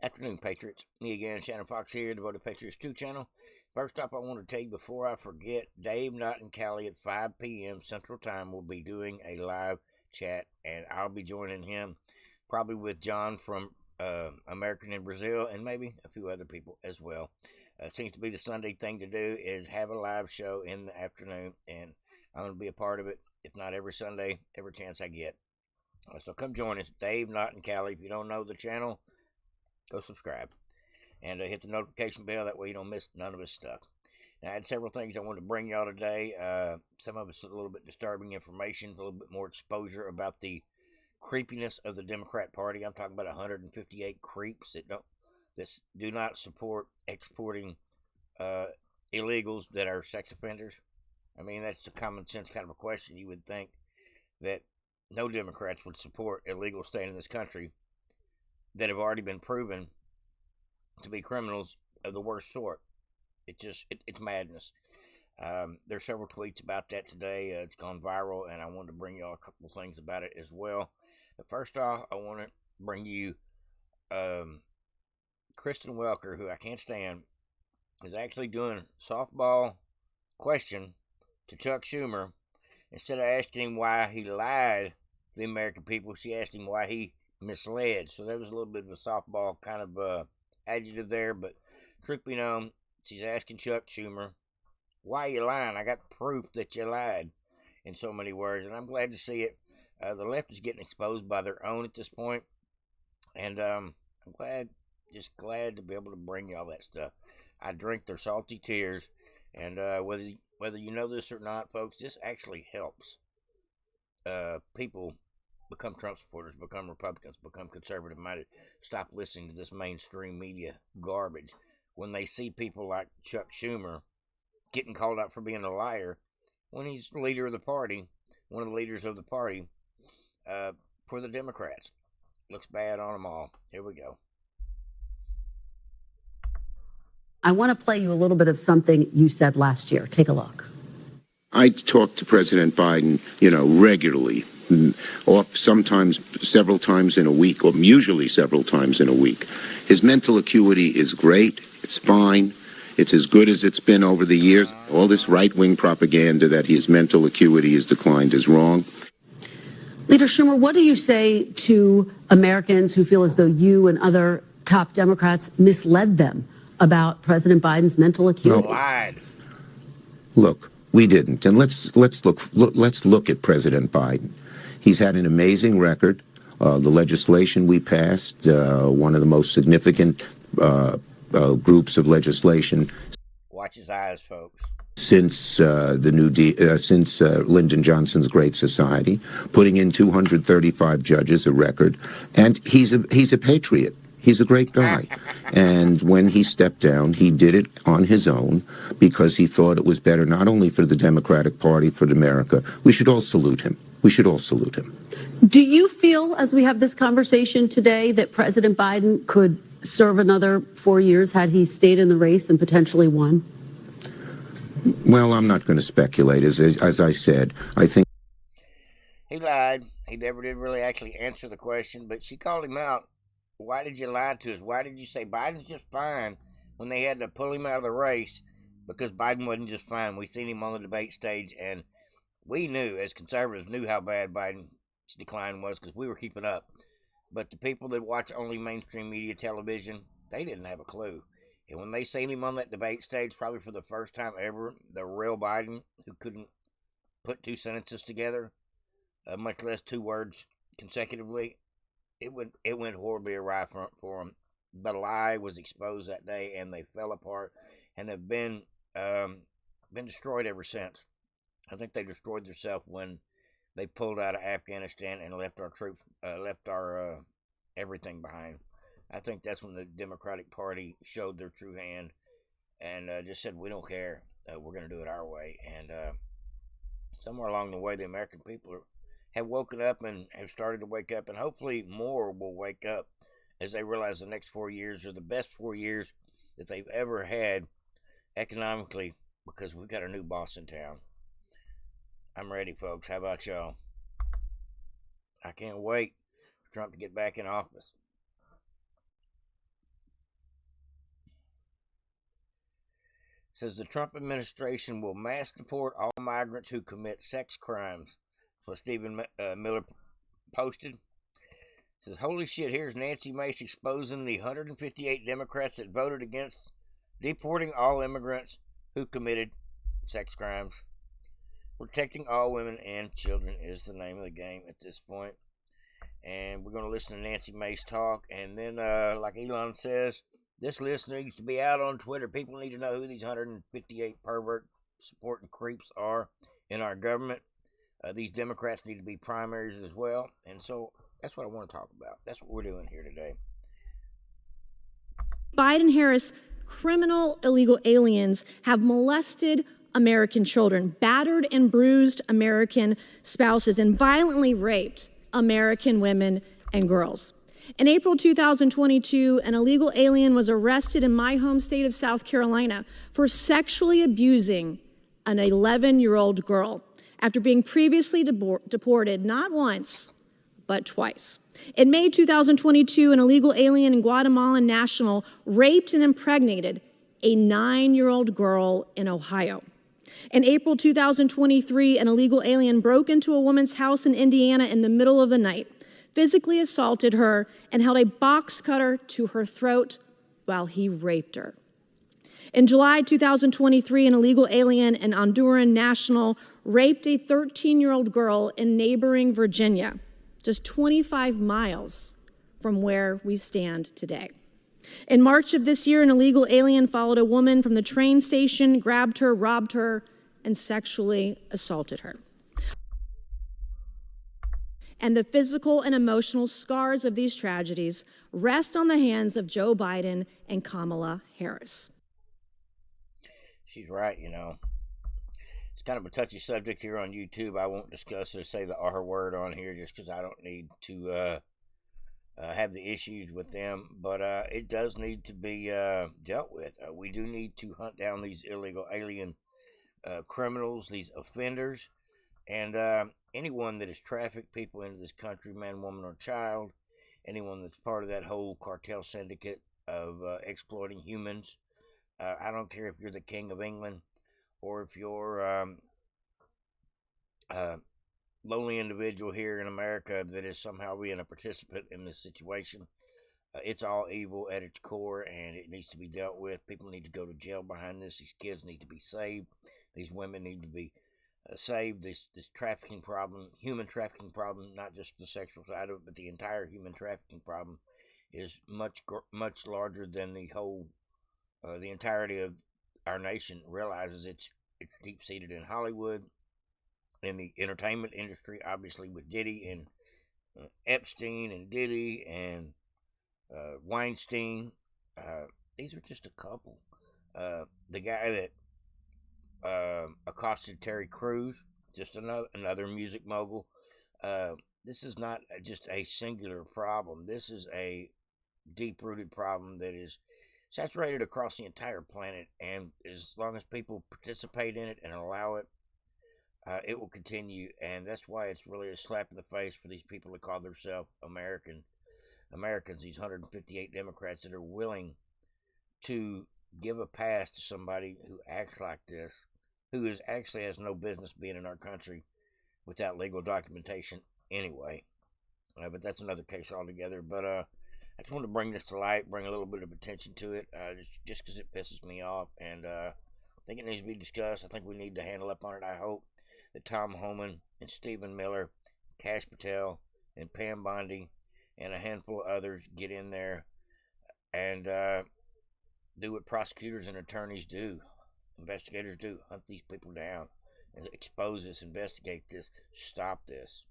Afternoon, Patriots. Me again, Shannon Fox here, Devoted Patriots 2 channel. First up, I want to tell you before I forget, Dave, Knott, and Callie at 5 p.m. Central Time will be doing a live chat, and I'll be joining him probably with John from American in Brazil and maybe a few other people as well. Seems to be the Sunday thing to do is have a live show in the afternoon, and I'm going to be a part of it, if not every Sunday, every chance I get. So come join us, Dave, Knott, and Callie. If you don't know the channel, go subscribe and hit the notification bell. That way you don't miss none of his stuff. Now, I had several things I wanted to bring y'all today. Some of it's a little bit disturbing information, a little bit more exposure about the creepiness of the Democrat Party. I'm talking about 158 creeps that do not support exporting illegals that are sex offenders. I mean, that's a common sense kind of a question. You would think that no Democrats would support illegals staying in this country that have already been proven to be criminals of the worst sort. It's madness. There's several tweets about that today. It's gone viral, and I wanted to bring y'all a couple things about it as well. But first off, I want to bring you Kristen Welker, who I can't stand, is actually doing a softball question to Chuck Schumer. Instead of asking him why he lied to the American people, she asked him why he misled. So there was a little bit of a softball kind of adjective there, but truth be known, she's asking Chuck Schumer, why are you lying? I got proof that you lied, in so many words, and I'm glad to see it. The left is getting exposed by their own at this point, and I'm just glad to be able to bring y'all that stuff. I drink their salty tears, and whether you know this or not, folks, this actually helps people become Trump supporters, become Republicans, become conservative-minded, stop listening to this mainstream media garbage. When they see people like Chuck Schumer getting called out for being a liar, when he's the leader of the party, one of the leaders of the party, for the Democrats. Looks bad on them all. Here we go. I want to play you a little bit of something you said last year. Take a look. I talk to President Biden, regularly, sometimes several times in a week, or usually several times in a week. His mental acuity is great. It's fine. It's as good as it's been over the years. All this right-wing propaganda that his mental acuity has declined is wrong. Leader Schumer, what do you say to Americans who feel as though you and other top Democrats misled them about President Biden's mental acuity? Lied. Look, we didn't, and let's look at President Biden. He's had an amazing record. The legislation we passed, one of the most significant groups of legislation. Watch his eyes, folks. Since Lyndon Johnson's Great Society, putting in 235 judges, a record, and he's a patriot. He's a great guy. And when he stepped down, he did it on his own because he thought it was better not only for the Democratic Party, for America. We should all salute him. We should all salute him. Do you feel, as we have this conversation today, that President Biden could serve another 4 years had he stayed in the race and potentially won? Well, I'm not going to speculate. As I said, I think he lied. He never did really actually answer the question, but she called him out. Why did you lie to us? Why did you say Biden's just fine when they had to pull him out of the race? Because Biden wasn't just fine. We seen him on the debate stage, and we knew, as conservatives, knew how bad Biden's decline was because we were keeping up. But the people that watch only mainstream media television, they didn't have a clue. And when they seen him on that debate stage, probably for the first time ever, the real Biden, who couldn't put two sentences together, much less two words consecutively, it went horribly awry for him. The lie was exposed that day, and they fell apart, and have been destroyed ever since. I think they destroyed themselves when they pulled out of Afghanistan and left our troops, left our everything behind. I think that's when the Democratic Party showed their true hand and just said, we don't care. We're going to do it our way. And somewhere along the way, the American people have woken up and have started to wake up. And hopefully more will wake up as they realize the next 4 years are the best 4 years that they've ever had economically because we've got a new boss in town. I'm ready, folks. How about y'all? I can't wait for Trump to get back in office. says the Trump administration will mass deport all migrants who commit sex crimes. That's what Stephen Miller posted. Says, holy shit, here's Nancy Mace exposing the 158 Democrats that voted against deporting all immigrants who committed sex crimes. Protecting all women and children is the name of the game at this point. And we're going to listen to Nancy Mace talk. And then, like Elon says, this list needs to be out on Twitter. People need to know who these 158 pervert supporting creeps are in our government. These Democrats need to be primaries as well. And so that's what I want to talk about. That's what we're doing here today. Biden-Harris criminal illegal aliens have molested American children, battered and bruised American spouses, and violently raped American women and girls. In April 2022, an illegal alien was arrested in my home state of South Carolina for sexually abusing an 11-year-old girl after being previously deported not once, but twice. In May 2022, an illegal alien and Guatemalan national raped and impregnated a 9-year-old girl in Ohio. In April 2023, an illegal alien broke into a woman's house in Indiana in the middle of the night, physically assaulted her, and held a box cutter to her throat while he raped her. In July 2023, an illegal alien and Honduran national raped a 13-year-old girl in neighboring Virginia, just 25 miles from where we stand today. In March of this year, an illegal alien followed a woman from the train station, grabbed her, robbed her, and sexually assaulted her. And the physical and emotional scars of these tragedies rest on the hands of Joe Biden and Kamala Harris. She's right, you know. It's kind of a touchy subject here on YouTube. I won't discuss or say the R word on here just because I don't need to have the issues with them. But it does need to be dealt with. We do need to hunt down these illegal alien criminals, these offenders, and anyone that has trafficked people into this country, man, woman, or child, anyone that's part of that whole cartel syndicate of exploiting humans. I don't care if you're the King of England or if you're lonely individual here in America that is somehow being a participant in this situation. It's all evil at its core, and it needs to be dealt with. People need to go to jail behind this. These kids need to be saved. These women need to be saved. This trafficking problem, human trafficking problem, not just the sexual side of it, but the entire human trafficking problem is much larger than the whole, the entirety of our nation realizes. It's deep-seated in Hollywood, in the entertainment industry, obviously with Diddy and Epstein and Diddy and Weinstein. These are just a couple. The guy that accosted Terry Crews, just another music mogul. This is not just a singular problem. This is a deep-rooted problem that is saturated across the entire planet, and as long as people participate in it and allow it, it will continue. And that's why it's really a slap in the face for these people to call themselves Americans, these 158 Democrats that are willing to give a pass to somebody who acts like this, who actually has no business being in our country without legal documentation anyway. But that's another case altogether. But I just wanted to bring this to light, bring a little bit of attention to it, just because it pisses me off, and I think it needs to be discussed. I think we need to handle up on it. I hope that Tom Homan and Stephen Miller, Kash Patel, and Pam Bondi, and a handful of others get in there and do what prosecutors and attorneys do, investigators do, hunt these people down and expose this, investigate this, stop this.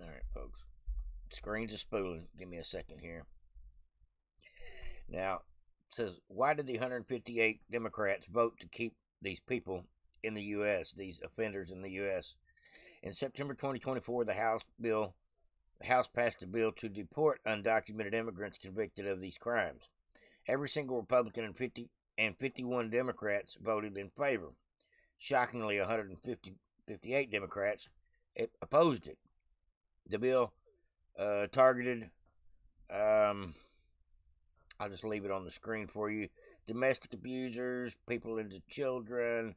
All right, folks. Screens are spooling. Give me a second here. Now, it says, why did the 158 Democrats vote to keep these people in the U.S., these offenders in the U.S.? In September 2024, the House passed a bill to deport undocumented immigrants convicted of these crimes. Every single Republican and 51 Democrats voted in favor. Shockingly, 158 Democrats opposed it. The bill targeted I'll just leave it on the screen for you. Domestic abusers, people into children,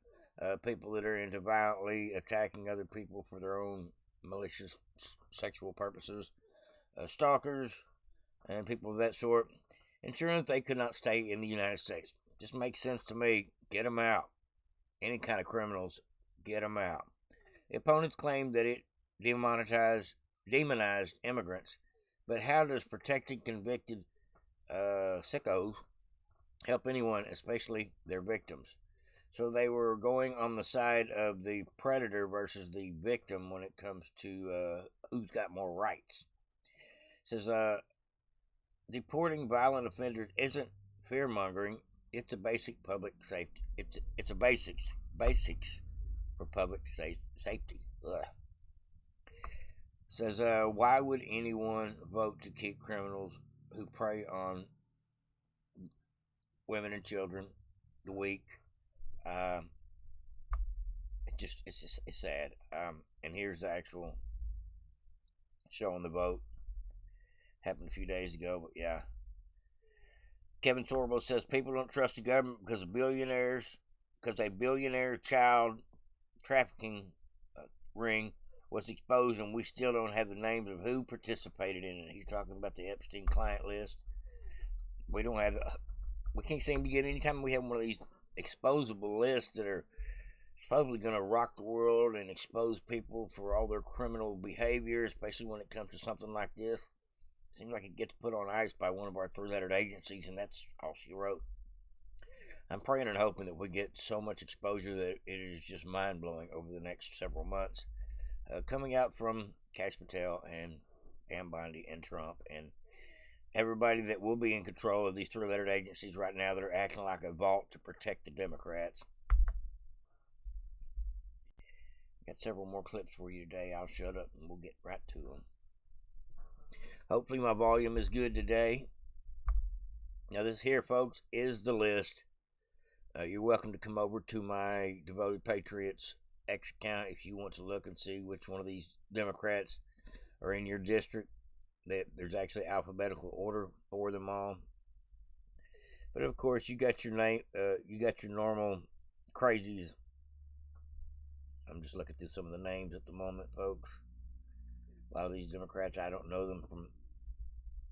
people that are into violently attacking other people for their own malicious sexual purposes, stalkers, and people of that sort, ensuring that they could not stay in the United States. Just makes sense to me. Get them out. Any kind of criminals, get them out. The opponents claim that it demonized immigrants, but how does protecting convicted sickos help anyone, especially their victims? So they were going on the side of the predator versus the victim when it comes to who's got more rights. It says deporting violent offenders isn't fear mongering; it's a basic public safety. It's a basics for public safety. Ugh. Says why would anyone vote to keep criminals who prey on women and children, the weak? It's sad. And here's the actual showing the vote. Happened a few days ago, but yeah. Kevin Sorbo says people don't trust the government because a billionaire child trafficking ring was exposed, and we still don't have the names of who participated in it. He's talking about the Epstein client list. We can't seem to get, anytime we have one of these exposable lists that are supposedly going to rock the world and expose people for all their criminal behavior, especially when it comes to something like this. It seems like it gets put on ice by one of our three-lettered agencies, and that's all she wrote. I'm praying and hoping that we get so much exposure that it is just mind-blowing over the next several months. Coming out from Kash Patel and Pam Bondi and Trump and everybody that will be in control of these three-lettered agencies right now that are acting like a vault to protect the Democrats. Got several more clips for you today. I'll shut up and we'll get right to them. Hopefully my volume is good today. Now this here, folks, is the list. You're welcome to come over to my Devoted Patriots X account if you want to look and see which one of these Democrats are in your district. There's actually alphabetical order for them all. But of course, you got your name. You got your normal crazies. I'm just looking through some of the names at the moment, folks. A lot of these Democrats, I don't know them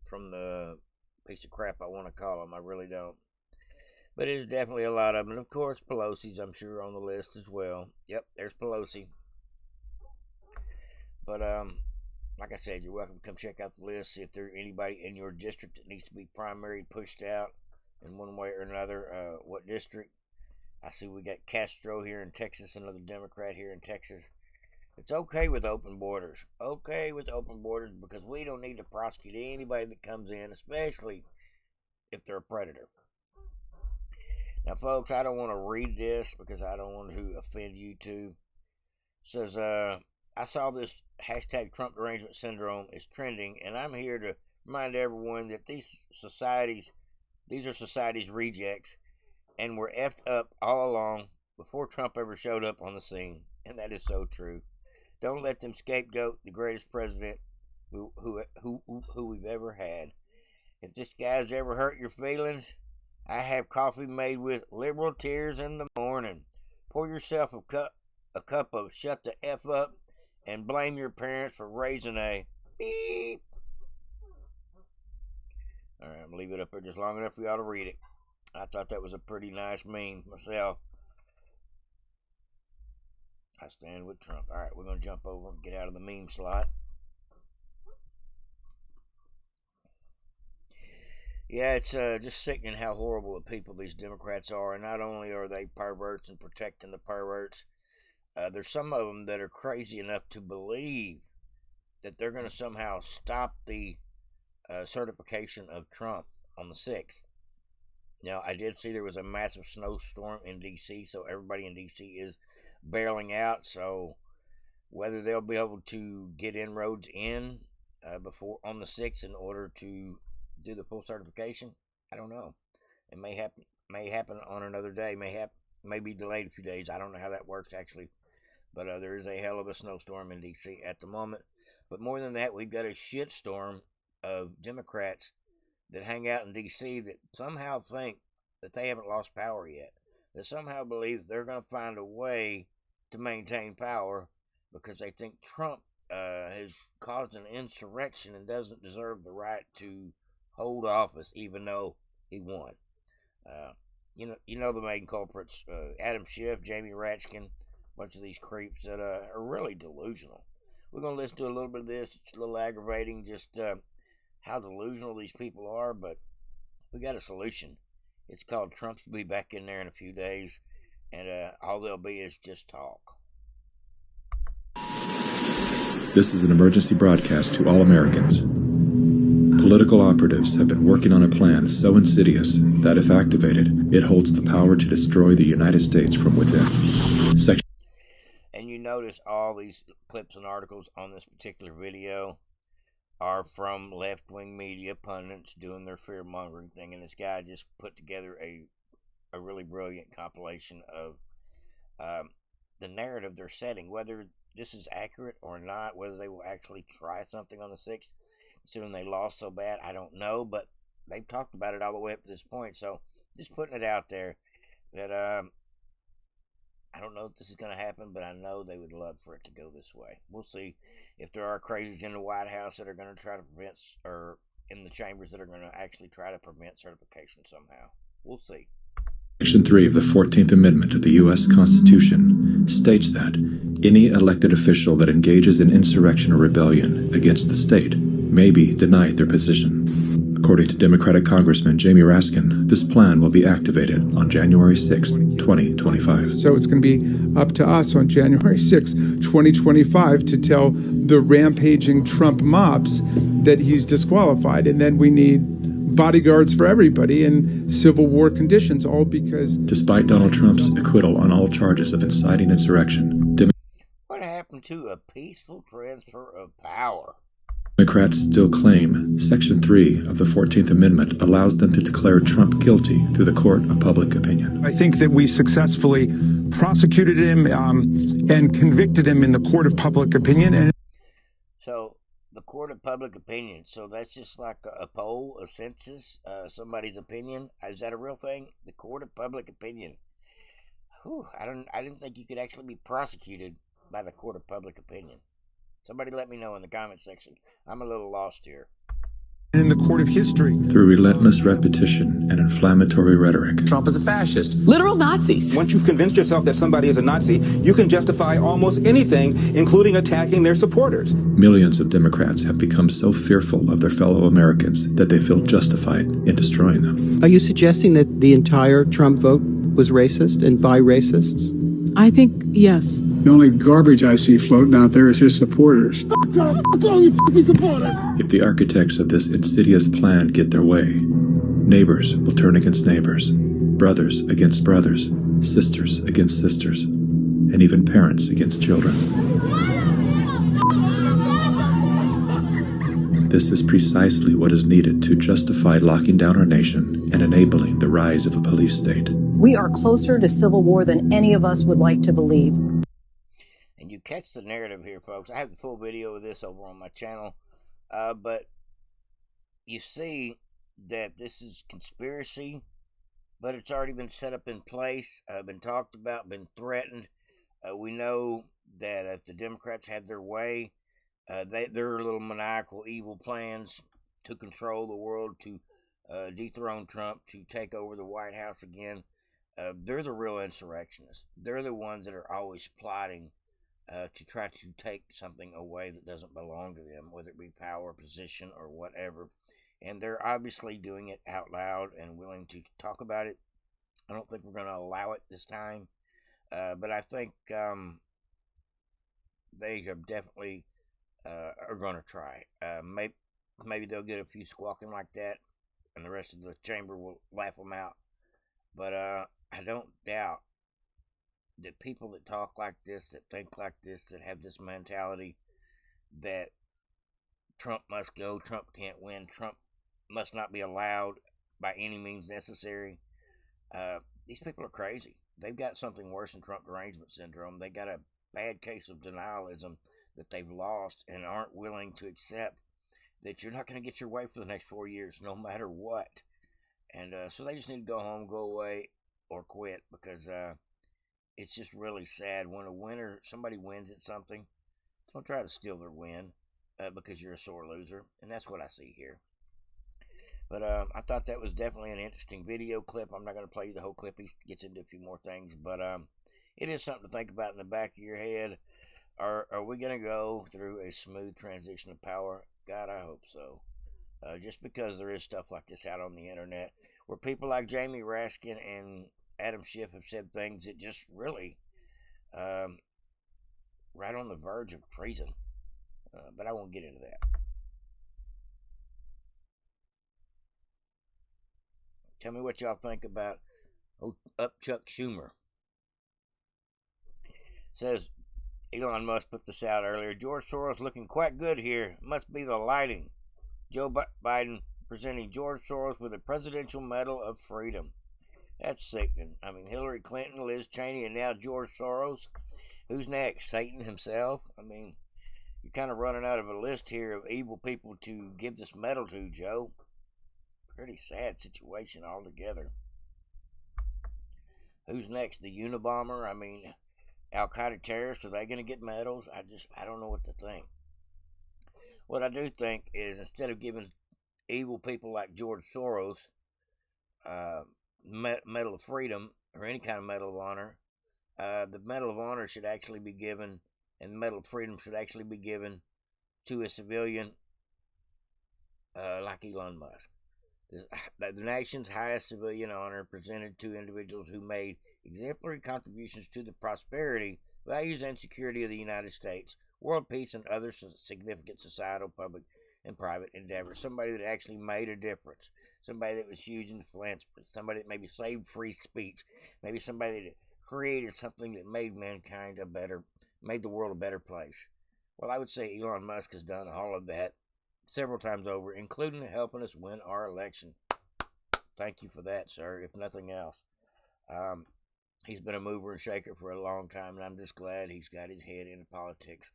from the piece of crap I want to call them. I really don't. But there's definitely a lot of them. And of course, Pelosi's, I'm sure, on the list as well. Yep, there's Pelosi. But like I said, you're welcome to come check out the list. See if there's anybody in your district that needs to be primary pushed out in one way or another. What district? I see we got Castro here in Texas, another Democrat here in Texas. It's okay with open borders. Okay with open borders because we don't need to prosecute anybody that comes in, especially if they're a predator. Now, folks, I don't want to read this because I don't want to offend YouTube. It says, I saw this hashtag Trump derangement syndrome is trending, and I'm here to remind everyone that these are society's rejects, and were effed up all along before Trump ever showed up on the scene. And that is so true. Don't let them scapegoat the greatest president who we've ever had. If this guy's ever hurt your feelings, I have coffee made with liberal tears in the morning. Pour yourself a cup of shut the F up and blame your parents for raising a beep. Alright, I'm going to leave it up there just long enough for y'all to read it. I thought that was a pretty nice meme myself. I stand with Trump. Alright, we're going to jump over and get out of the meme slot. Yeah, it's just sickening how horrible the people these Democrats are. And not only are they perverts and protecting the perverts, there's some of them that are crazy enough to believe that they're going to somehow stop the certification of Trump on the 6th. Now, I did see there was a massive snowstorm in D.C., so everybody in D.C. is barreling out. So whether they'll be able to get inroads in before on the 6th in order to do the full certification, I don't know. It may happen on another day. May be delayed a few days. I don't know how that works actually, but there is a hell of a snowstorm in D.C. at the moment. But more than that, we've got a shitstorm of Democrats that hang out in D.C. that somehow think that they haven't lost power yet, that somehow believe they're going to find a way to maintain power because they think Trump has caused an insurrection and doesn't deserve the right to hold office even though he won. You know the main culprits: Adam Schiff, Jamie Ratchkin, a bunch of these creeps that are really delusional. We're going to listen to a little bit of this. It's a little aggravating, just how delusional these people are, but we got a solution. It's called Trump's will be back in there in a few days, and all there'll be is just talk. This is an emergency broadcast to all Americans. Political operatives have been working on a plan so insidious that if activated, it holds the power to destroy the United States from within. And you notice all these clips and articles on this particular video are from left-wing media pundits doing their fear-mongering thing, and this guy just put together a really brilliant compilation of the narrative they're setting, whether this is accurate or not, whether they will actually try something on the 6th, considering they lost so bad, I don't know, but they've talked about it all the way up to this point, so just putting it out there that I don't know if this is going to happen, but I know they would love for it to go this way. We'll see if there are crazies in the White House that are going to try to prevent, or in the chambers that are going to actually try to prevent certification somehow. We'll see. Section 3 of the 14th Amendment of the U.S. Constitution states that any elected official that engages in insurrection or rebellion against the state may be denied their position. According to Democratic Congressman Jamie Raskin, this plan will be activated on January 6, 2025. So it's going to be up to us on January 6, 2025 to tell the rampaging Trump mobs that he's disqualified, and then we need bodyguards for everybody in Civil War conditions, all because... Despite Donald Trump's acquittal on all charges of inciting insurrection, what happened to a peaceful transfer of power? Democrats still claim Section 3 of the 14th Amendment allows them to declare Trump guilty through the court of public opinion. I think that we successfully prosecuted him and convicted him in the court of public opinion. So, the court of public opinion, so that's just like a poll, a census, somebody's opinion. Is that a real thing? The court of public opinion. Whew, I didn't think you could actually be prosecuted by the court of public opinion. Somebody let me know in the comment section. I'm a little lost here. In the court of history. Through relentless repetition and inflammatory rhetoric. Trump is a fascist. Literal Nazis. Once you've convinced yourself that somebody is a Nazi, you can justify almost anything, including attacking their supporters. Millions of Democrats have become so fearful of their fellow Americans that they feel justified in destroying them. Are you suggesting that the entire Trump vote was racist and by racists? I think, yes. The only garbage I see floating out there is his supporters. Fuck Trump! Fuck all you fucking supporters! If the architects of this insidious plan get their way, neighbors will turn against neighbors, brothers against brothers, sisters against sisters, and even parents against children. This is precisely what is needed to justify locking down our nation and enabling the rise of a police state. We are closer to civil war than any of us would like to believe. And you catch the narrative here, folks. I have the full video of this over on my channel. But you see that this is conspiracy, but it's already been set up in place, been talked about, been threatened. We know that if the Democrats have their way, their little maniacal, evil plans to control the world, to dethrone Trump, to take over the White House again, they're the real insurrectionists. They're the ones that are always plotting to try to take something away that doesn't belong to them, whether it be power, position, or whatever. And they're obviously doing it out loud and willing to talk about it. I don't think we're going to allow it this time. But I think they have definitely are going to try. Maybe they'll get a few squawking like that, and the rest of the chamber will laugh them out. But I don't doubt that people that talk like this, that think like this, that have this mentality that Trump must go, Trump can't win, Trump must not be allowed by any means necessary. These people are crazy. They've got something worse than Trump derangement syndrome. They got a bad case of denialism that they've lost and aren't willing to accept that you're not going to get your way for the next 4 years, no matter what. And so they just need to go home, go away, or quit, because it's just really sad when somebody wins at something. Don't try to steal their win because you're a sore loser, and that's what I see here. But I thought that was definitely an interesting video clip. I'm not going to play you the whole clip. He gets into a few more things, but it is something to think about in the back of your head. Are we going to go through a smooth transition of power? God, I hope so. Just because there is stuff like this out on the internet where people like Jamie Raskin and Adam Schiff have said things that just really right on the verge of treason. But I won't get into that. Tell me what y'all think about Chuck Schumer. Says Elon Musk put this out earlier. George Soros looking quite good here. Must be the lighting. Joe Biden presenting George Soros with a Presidential Medal of Freedom. That's sickening. I mean, Hillary Clinton, Liz Cheney, and now George Soros. Who's next? Satan himself? I mean, you're kind of running out of a list here of evil people to give this medal to, Joe. Pretty sad situation altogether. Who's next? The Unabomber? I mean, Al-Qaeda terrorists, are they going to get medals? I don't know what to think. What I do think is instead of giving evil people like George Soros Medal of Freedom or any kind of Medal of Honor, the Medal of Honor should actually be given, and the Medal of Freedom should actually be given to a civilian like Elon Musk. The nation's highest civilian honor presented to individuals who made exemplary contributions to the prosperity, values, and security of the United States, world peace, and other significant societal, public, and private endeavors. Somebody that actually made a difference. Somebody that was huge in philanthropy. Somebody that maybe saved free speech. Maybe somebody that created something that made mankind made the world a better place. Well, I would say Elon Musk has done all of that several times over, including helping us win our election. Thank you for that, sir, if nothing else. He's been a mover and shaker for a long time, and I'm just glad he's got his head into politics.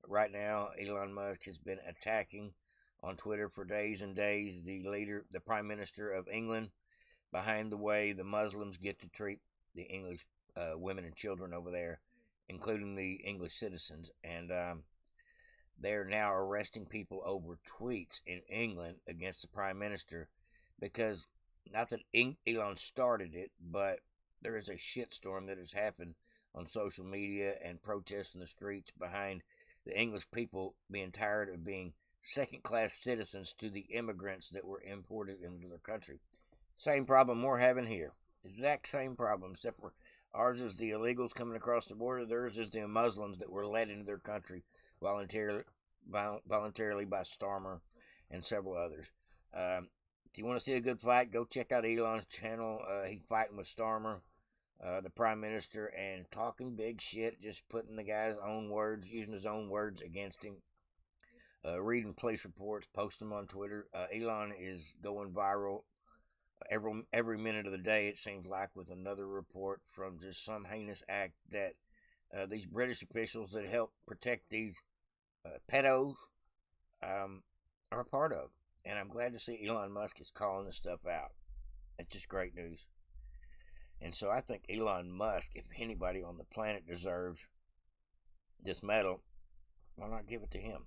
Right now, Elon Musk has been attacking on Twitter for days and days the Prime Minister of England, behind the way the Muslims get to treat the English women and children over there, including the English citizens. And they're now arresting people over tweets in England against the Prime Minister because, not that Elon started it, but there is a shitstorm that has happened on social media and protests in the streets behind the English people being tired of being second-class citizens to the immigrants that were imported into their country. Same problem we're having here. Exact same problem, except for ours is the illegals coming across the border. Theirs is the Muslims that were led into their country voluntarily by Starmer and several others. If you want to see a good fight, go check out Elon's channel. He's fighting with Starmer, the Prime Minister, and talking big shit, just putting the guy's own words, using his own words against him. Reading police reports, posting them on Twitter. Elon is going viral every minute of the day, it seems like, with another report from just some heinous act that these British officials that help protect these pedos are a part of. And I'm glad to see Elon Musk is calling this stuff out. It's just great news. And so I think Elon Musk, if anybody on the planet deserves this medal, why not give it to him?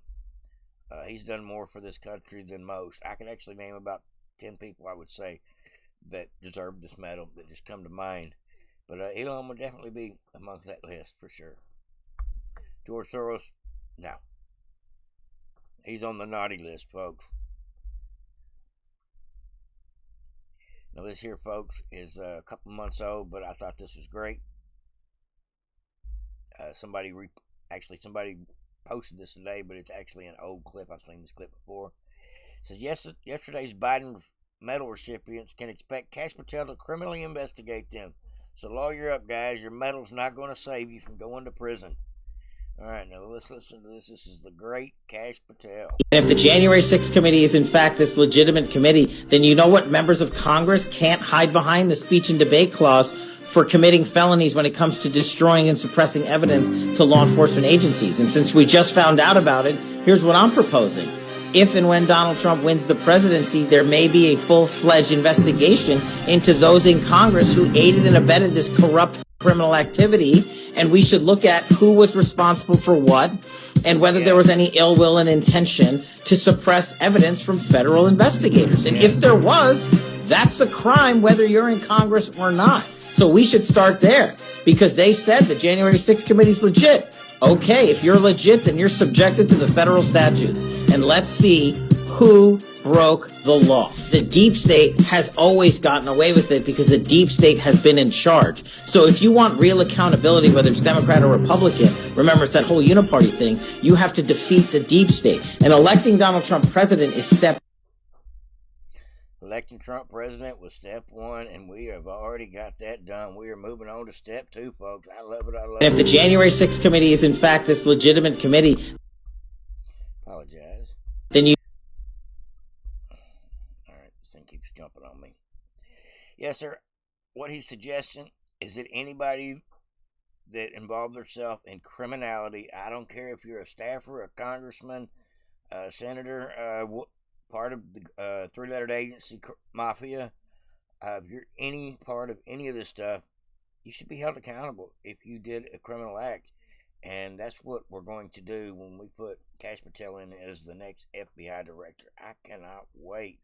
He's done more for this country than most. I could actually name about 10 people, I would say, that deserve this medal that just come to mind. But Elon will definitely be amongst that list for sure. George Soros, no. He's on the naughty list, folks. Now this here, folks, is a couple months old, but I thought this was great. Somebody posted this today, but it's actually an old clip. I've seen this clip before. It says, yesterday's Biden medal recipients can expect Kash Patel to criminally investigate them. So lawyer up, guys. Your medal's not going to save you from going to prison. All right, now let's listen to this. This is the great Kash Patel. And if the January 6th committee is in fact this legitimate committee, then you know what members of Congress can't hide behind the speech and debate clause for committing felonies when it comes to destroying and suppressing evidence to law enforcement agencies. And since we just found out about it, here's what I'm proposing. if and when Donald Trump wins the presidency, there may be a full-fledged investigation into those in Congress who aided and abetted this corrupt criminal activity. And we should look at who was responsible for what and whether there was any ill will and intention to suppress evidence from federal investigators. And if there was, that's a crime whether you're in Congress or not. So we should start there, because they said the January 6th committee is legit. Okay, if you're legit, then you're subjected to the federal statutes. And let's see who broke the law. The deep state has always gotten away with it because the deep state has been in charge. So if you want real accountability, whether it's Democrat or Republican, remember it's that whole uniparty thing, you have to defeat the deep state. And electing Donald Trump president is step. Electing Trump president was step one, and we have already got that done. We are moving on to step two, folks. I love it. I love it. And if the January 6th committee is in fact this legitimate committee, apologize. Then you. All right, this thing keeps jumping on me. Yes, sir. What he's suggesting is that anybody that involved themselves in criminality, I don't care if you're a staffer, a congressman, a senator, part of the three-lettered agency mafia, if you're any part of any of this stuff, you should be held accountable if you did a criminal act. And that's what we're going to do when we put Kash Patel in as the next FBI director. I cannot wait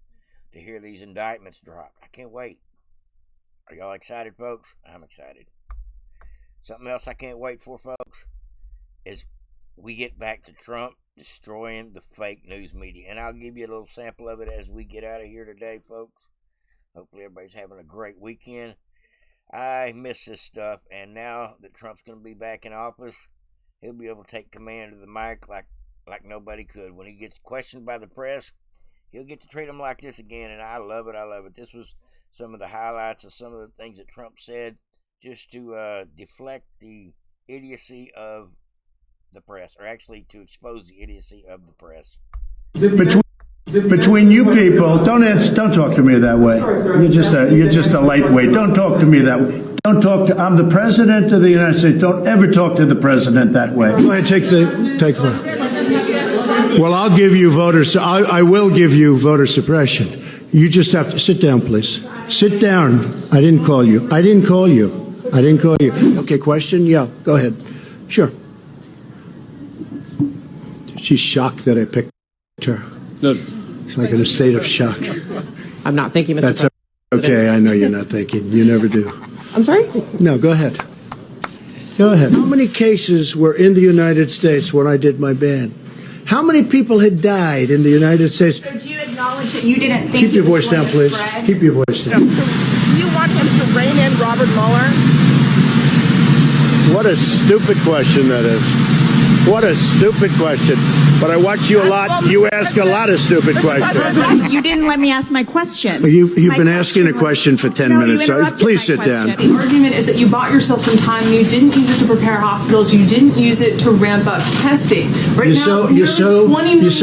to hear these indictments drop. I can't wait. Are y'all excited, folks? I'm excited. Something else I can't wait for, folks, is we get back to Trump destroying the fake news media. And I'll give you a little sample of it as we get out of here today, folks. Hopefully everybody's having a great weekend. I miss this stuff, and now that Trump's going to be back in office, he'll be able to take command of the mic like nobody could. When he gets questioned by the press, he'll get to treat them like this again, and I love it. I love it. This was some of the highlights of some of the things that Trump said just to deflect the idiocy of the press, or actually to expose the idiocy of the press. Between you people, don't talk to me that way. You're just a lightweight. Don't talk to me that way. Don't talk to. I'm the president of the United States. Don't ever talk to the president that way. Go ahead, take the. Well, I'll give you voters. I will give you voter suppression. You just have to sit down, please. Sit down. I didn't call you. I didn't call you. Okay, question? Yeah, go ahead. Sure. She's shocked that I picked her. No. It's like in a state of shock. I'm not thinking, Mr. That's okay. I know you're not thinking. You never do. I'm sorry? No, go ahead. Go ahead. How many cases were in the United States when I did my ban? How many people had died in the United States? So do you acknowledge that you didn't think Keep your voice down, please. Keep your voice down. Do you want him to rein in Robert Mueller? What a stupid question that is. What a stupid question. But I watch you a lot. You ask a lot of stupid questions. You didn't let me ask my question. You've been asking a question for 10 minutes. So please sit down. The argument is that you bought yourself some time. You didn't use it to prepare hospitals. You didn't use it to ramp up testing. Right now, you're so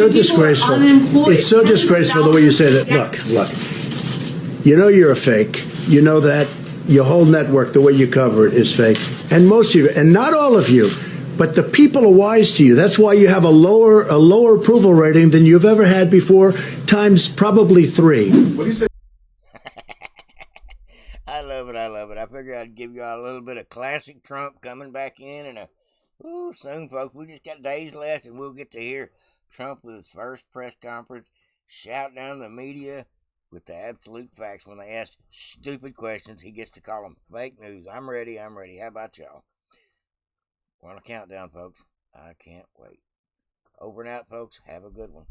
disgraceful. It's so disgraceful the way you say that. Look. You know you're a fake. You know that your whole network, the way you cover it, is fake. And most of you, and not all of you, but the people are wise to you. That's why you have a lower approval rating than you've ever had before, times probably 3. What do you say? I love it. I love it. I figured I'd give you all a little bit of classic Trump coming back in, and soon, folks. We just got days left, and we'll get to hear Trump with his first press conference shout down the media with the absolute facts. When they ask stupid questions, he gets to call them fake news. I'm ready. How about y'all? We're on a countdown, folks. I can't wait. Over and out, folks. Have a good one.